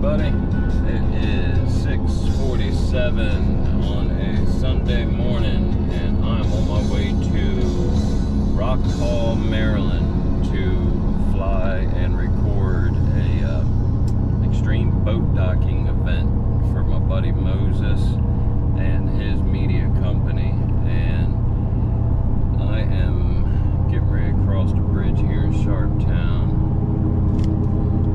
everybody. It is 6:47 on a Sunday morning, and I'm on my way to Rock Hall, Maryland to fly and record a extreme boat docking event for my buddy Moses and his media company. And I am getting ready to cross the bridge here in Sharptown.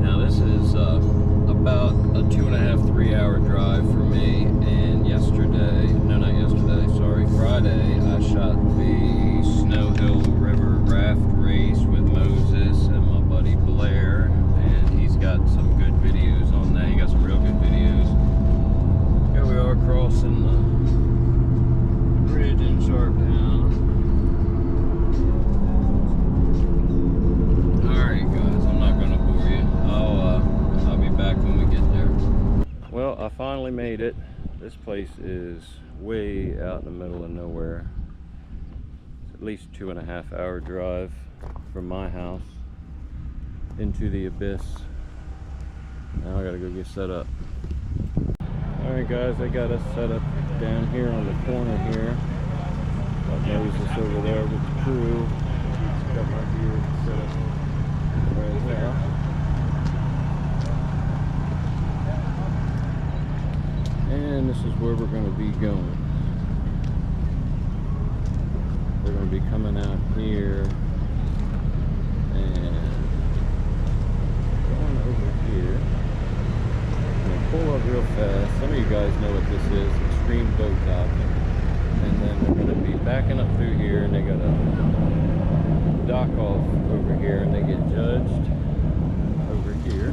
Now this is about a 2.5-3 hour drive for me, and Friday I shot the Snow Hill River raft race with Moses and my buddy Blair, and he's got some good videos on that. He got some real good videos. Here we are crossing the bridge in Sharptown. I'll be back when we get there. Well, I finally made it. This place is way out in the middle of nowhere. It's at least 2.5 hour drive from my house into the abyss. Now I gotta go get set up. Alright guys, they got us set up down here on the corner here. Got Moses over there with the crew. Got my gear set up right there. And this is where we're going to be going. We're going to be coming out here and going over here. I'm going to pull up real fast. Some of you guys know what this is, extreme boat docking. And then we're going to be backing up through here, and they got to dock off over here, and they get judged over here.